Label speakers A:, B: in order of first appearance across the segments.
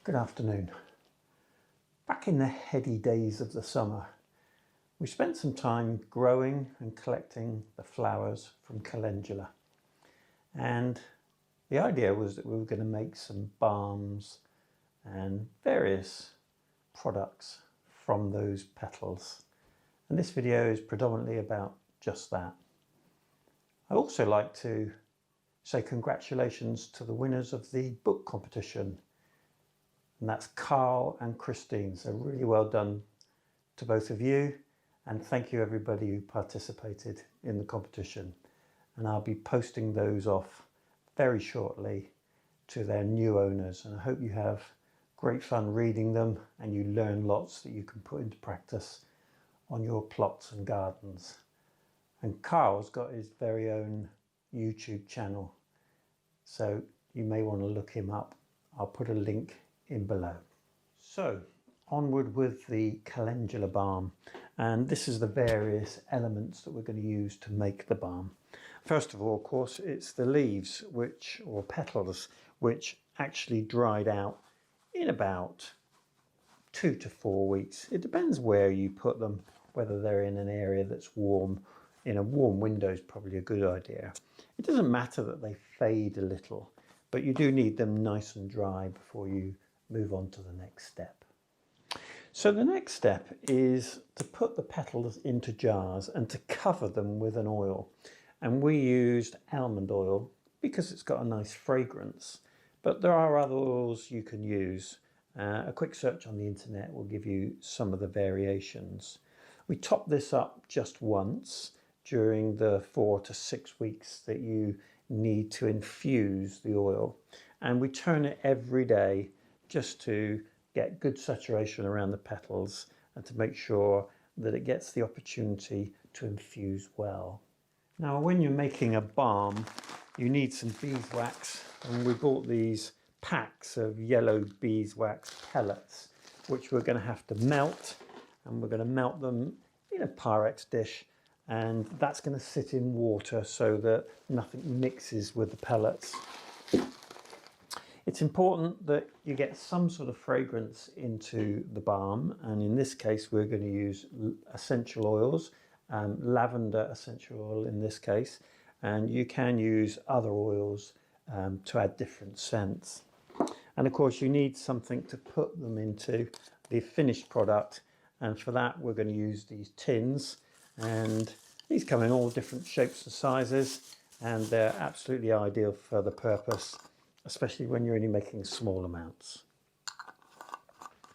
A: Good afternoon. Back in the heady days of the summer, we spent some time growing and collecting the flowers from Calendula. And the idea was that we were going to make some balms and various products from those petals. And this video is predominantly about just that. I also like to say congratulations to the winners of the book competition. And that's Carl and Christine. So really well done to both of you. And thank you everybody who participated in the competition. And I'll be posting those off very shortly to their new owners. And I hope you have great fun reading them and you learn lots that you can put into practice on your plots and gardens. And Carl's got his very own YouTube channel. So you may want to look him up. I'll put a link in below. So onward with the Calendula Balm, and this is the various elements that we're going to use to make the balm. First of all, of course, it's the leaves or petals which actually dried out in about 2 to 4 weeks. It depends where you put them, whether they're in an area that's warm. In a warm window is probably a good idea. It doesn't matter that they fade a little, but you do need them nice and dry before you move on to the next step. So the next step is to put the petals into jars and to cover them with an oil. And we used almond oil because it's got a nice fragrance, but there are other oils you can use. A quick search on the internet will give you some of the variations. We top this up just once during the 4 to 6 weeks that you need to infuse the oil, and we turn it every day just to get good saturation around the petals and to make sure that it gets the opportunity to infuse well. Now, when you're making a balm, you need some beeswax, and we bought these packs of yellow beeswax pellets, which we're going to have to melt, and we're going to melt them in a Pyrex dish, and that's going to sit in water so that nothing mixes with the pellets. It's important that you get some sort of fragrance into the balm, and in this case we're going to use essential oils, lavender essential oil in this case, and you can use other oils to add different scents. And of course you need something to put them into the finished product, and for that we're going to use these tins, and these come in all different shapes and sizes, and they're absolutely ideal for the purpose, especially when you're only making small amounts.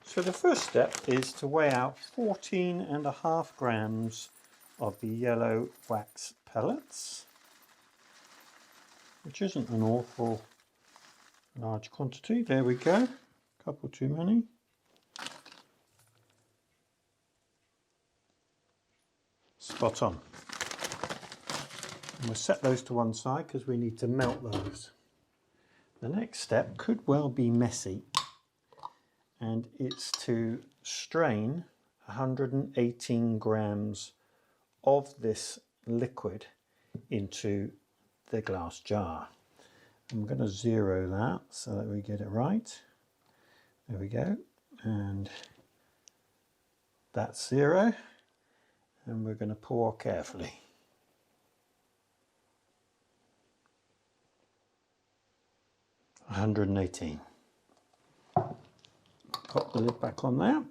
A: So the first step is to weigh out 14.5 grams of the yellow wax pellets, which isn't an awful large quantity. There we go, a couple too many. Spot on. And we'll set those to one side because we need to melt those. The next step could well be messy, and it's to strain 118 grams of this liquid into the glass jar. I'm going to zero that so that we get it right. There we go, and that's 0, and we're going to pour carefully. $118. Pop the lid back on there.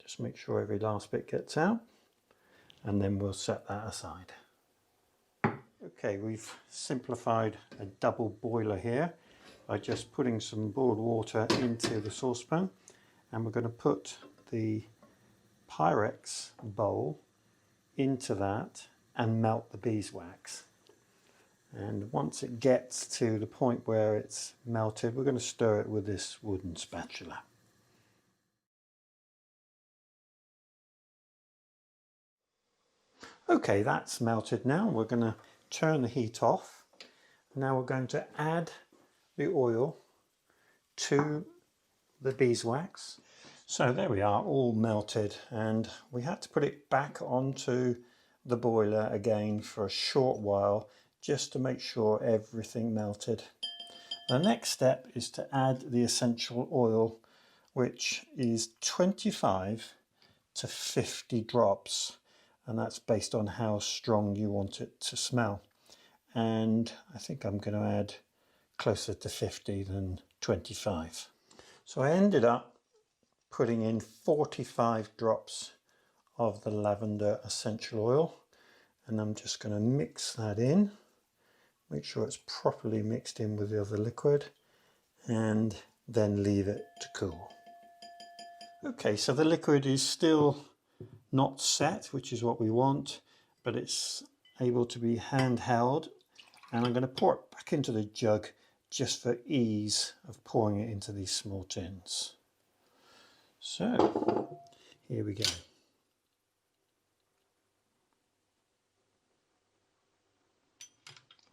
A: Just make sure every last bit gets out, and then we'll set that aside. Okay, we've simplified a double boiler here by just putting some boiled water into the saucepan, and we're going to put the Pyrex bowl into that and melt the beeswax. And once it gets to the point where it's melted, we're going to stir it with this wooden spatula. Okay, that's melted now. We're going to turn the heat off. Now we're going to add the oil to the beeswax. So there we are, all melted, and we had to put it back onto the boiler again for a short while just to make sure everything melted. The next step is to add the essential oil, which is 25 to 50 drops, and that's based on how strong you want it to smell. And I think I'm going to add closer to 50 than 25. So I ended up putting in 45 drops of the lavender essential oil, and I'm just going to mix that in, make sure it's properly mixed in with the other liquid, and then leave it to cool. Okay, so the liquid is still not set, which is what we want, but it's able to be handheld, and I'm going to pour it back into the jug just for ease of pouring it into these small tins. So here we go.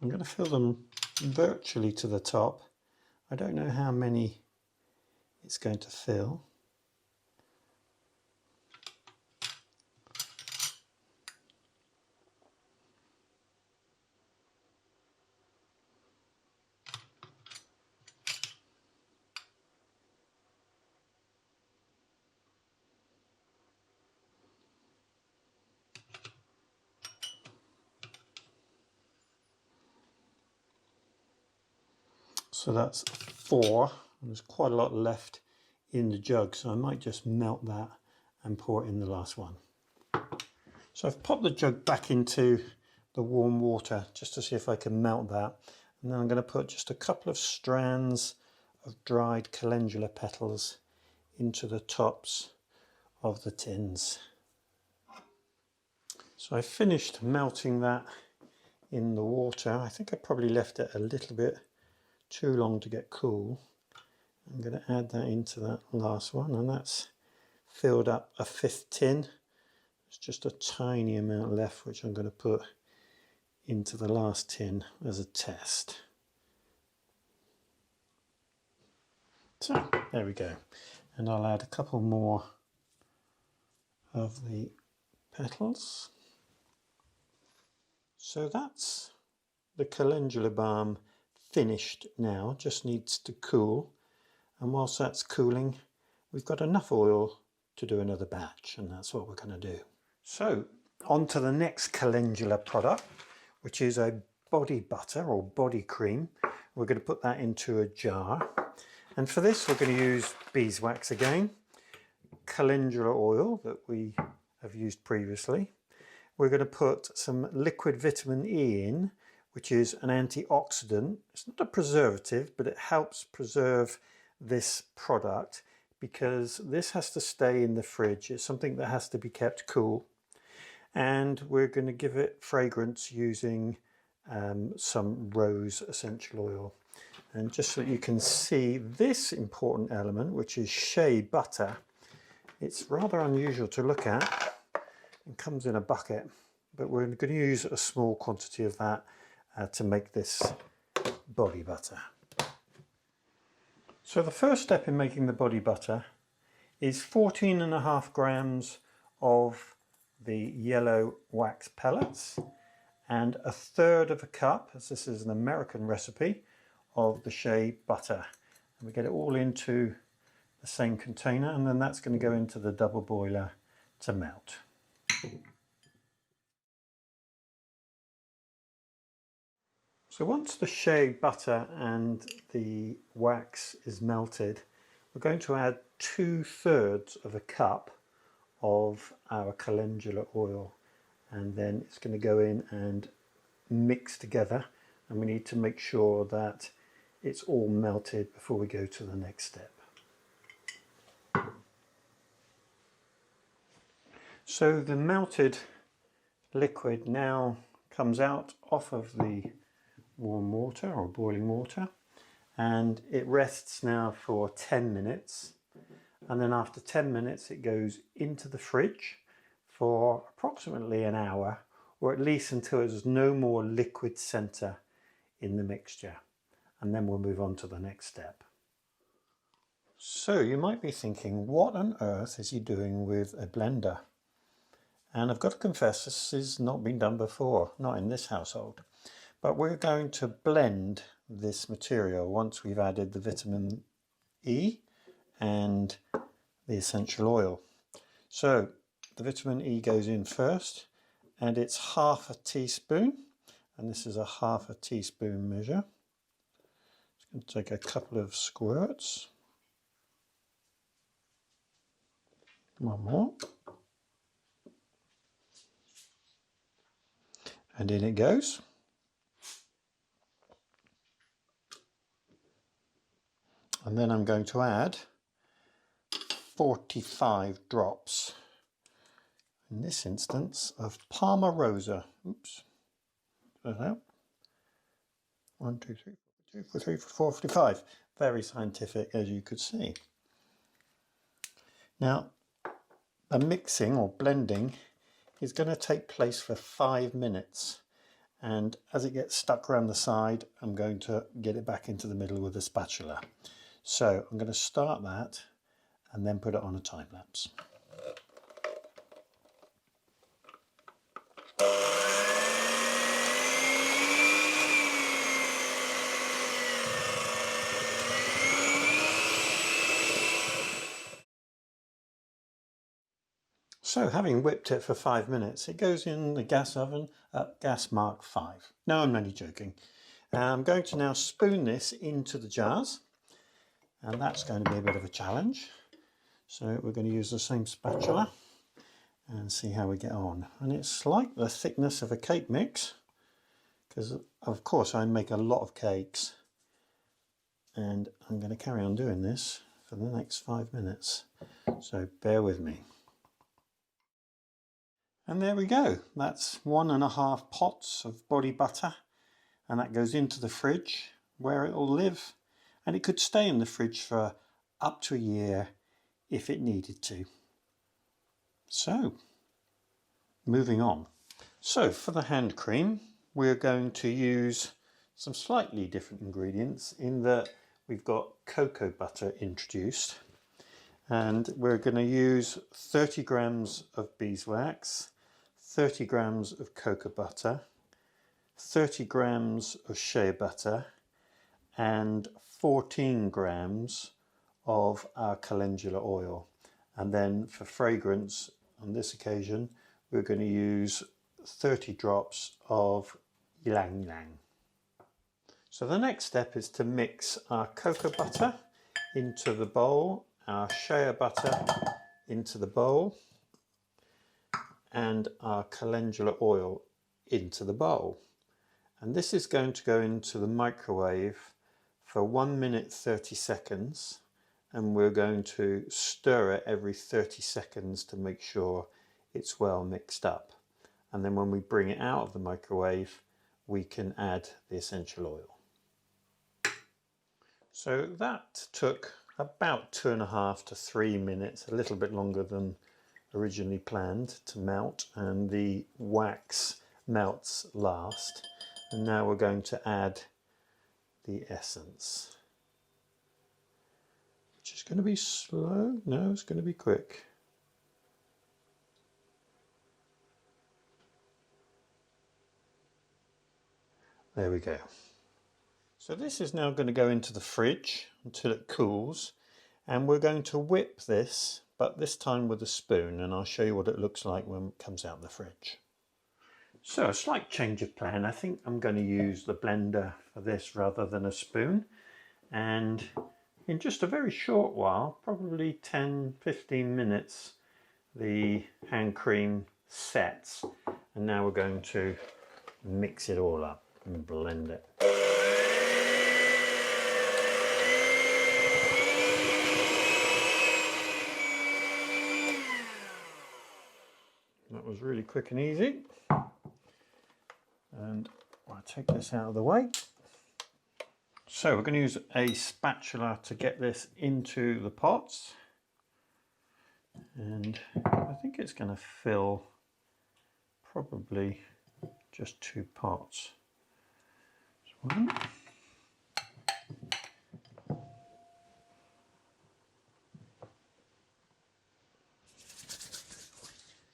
A: I'm going to fill them virtually to the top. I don't know how many it's going to fill. So that's 4, and there's quite a lot left in the jug, so I might just melt that and pour it in the last one. So I've popped the jug back into the warm water just to see if I can melt that, and then I'm going to put just a couple of strands of dried calendula petals into the tops of the tins. So I finished melting that in the water. I think I probably left it a little bit too long to get cool. I'm going to add that into that last one, and that's filled up a 5th tin. There's just a tiny amount left, which I'm going to put into the last tin as a test. So there we go, and I'll add a couple more of the petals. So that's the Calendula Balm finished now, just needs to cool, and whilst that's cooling we've got enough oil to do another batch, and that's what we're going to do. So on to the next calendula product, which is a body butter or body cream. We're going to put that into a jar, and for this we're going to use beeswax again, calendula oil that we have used previously. We're going to put some liquid vitamin E in, which is an antioxidant. It's not a preservative, but it helps preserve this product because this has to stay in the fridge. It's something that has to be kept cool. And we're going to give it fragrance using some rose essential oil. And just so you can see this important element, which is shea butter, it's rather unusual to look at. It comes in a bucket, but we're going to use a small quantity of that to make this body butter. So the first step in making the body butter is 14.5 grams of the yellow wax pellets and 1/3 cup, as this is an American recipe, of the shea butter. And we get it all into the same container, and then that's going to go into the double boiler to melt. So once the shea butter and the wax is melted, we're going to add 2/3 cup of our calendula oil, and then it's going to go in and mix together, and we need to make sure that it's all melted before we go to the next step. So the melted liquid now comes out off of the warm water or boiling water, and it rests now for 10 minutes, and then after 10 minutes it goes into the fridge for approximately an hour, or at least until there's no more liquid center in the mixture, and then we'll move on to the next step. So you might be thinking, what on earth is he doing with a blender? And I've got to confess, this has not been done before, not in this household. But we're going to blend this material once we've added the vitamin E and the essential oil. So the vitamin E goes in first, and it's half a teaspoon, and this is a half a teaspoon measure. It's going to take a couple of squirts. One more. And in it goes. And then I'm going to add 45 drops, in this instance, of Palma Rosa. Oops. 1, 2, 3, 4, 45. Very scientific, as you could see. Now, the mixing or blending is going to take place for 5 minutes. And as it gets stuck around the side, I'm going to get it back into the middle with a spatula. So I'm going to start that and then put it on a time lapse. So having whipped it for 5 minutes, it goes in the gas oven at gas mark 5. No, I'm only joking. I'm going to now spoon this into the jars, and that's going to be a bit of a challenge. So we're going to use the same spatula and see how we get on. And it's like the thickness of a cake mix, because of course I make a lot of cakes, and I'm going to carry on doing this for the next 5 minutes. So bear with me. And there we go. That's 1.5 pots of body butter, and that goes into the fridge where it will live, and it could stay in the fridge for up to a year if it needed to. So, moving on. So for the hand cream, we're going to use some slightly different ingredients in that we've got cocoa butter introduced, and we're going to use 30 grams of beeswax, 30 grams of cocoa butter, 30 grams of shea butter, and 14 grams of our calendula oil. And then for fragrance, on this occasion, we're going to use 30 drops of ylang ylang. So the next step is to mix our cocoa butter into the bowl, our shea butter into the bowl, and our calendula oil into the bowl. And this is going to go into the microwave for 1 minute 30 seconds, and we're going to stir it every 30 seconds to make sure it's well mixed up. And then when we bring it out of the microwave, we can add the essential oil. So that took about 2.5 to 3 minutes, a little bit longer than originally planned, to melt, and the wax melts last. And now we're going to add the essence, which is going to be slow. No, it's going to be quick. There we go. So this is now going to go into the fridge until it cools, and we're going to whip this, but this time with a spoon, and I'll show you what it looks like when it comes out of the fridge. So a slight change of plan. I think I'm going to use the blender for this rather than a spoon, and in just a very short while, probably 10-15 minutes, the hand cream sets, and now we're going to mix it all up and blend it. That was really quick and easy. And I'll take this out of the way. So we're going to use a spatula to get this into the pots. And I think it's going to fill probably just 2 pots. One.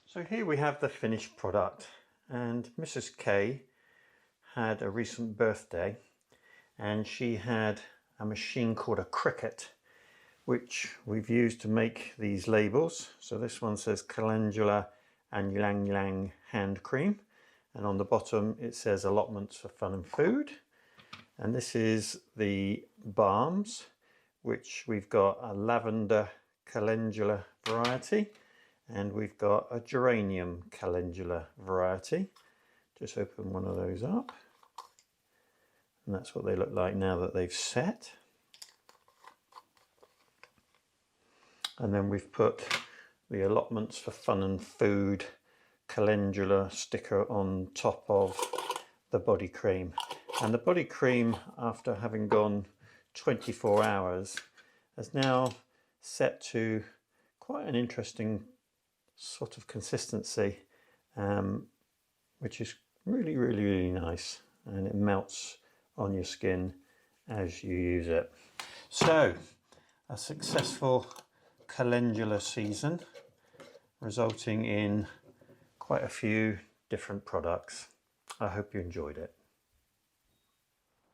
A: So here we have the finished product, and Mrs. K had a recent birthday, and she had a machine called a Cricut, which we've used to make these labels. So this one says Calendula and Ylang Ylang hand cream, and on the bottom it says Allotments for fun and food. And this is the balms, which we've got a lavender calendula variety, and we've got a geranium calendula variety. Just open one of those up, and that's what they look like now that they've set. And then we've put the Allotments for fun and food calendula sticker on top of the body cream. And the body cream, after having gone 24 hours, has now set to quite an interesting sort of consistency, which is really nice, and it melts on your skin as you use it. So a successful calendula season, resulting in quite a few different products. I hope you enjoyed it.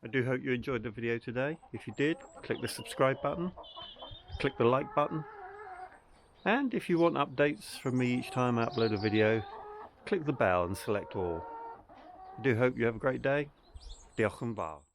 A: I do hope you enjoyed the video today. If you did, click the subscribe button, click the like button, and if you want updates from me each time I upload a video, click the bell and select all. I do hope you have a great day. Diolch yn fawr.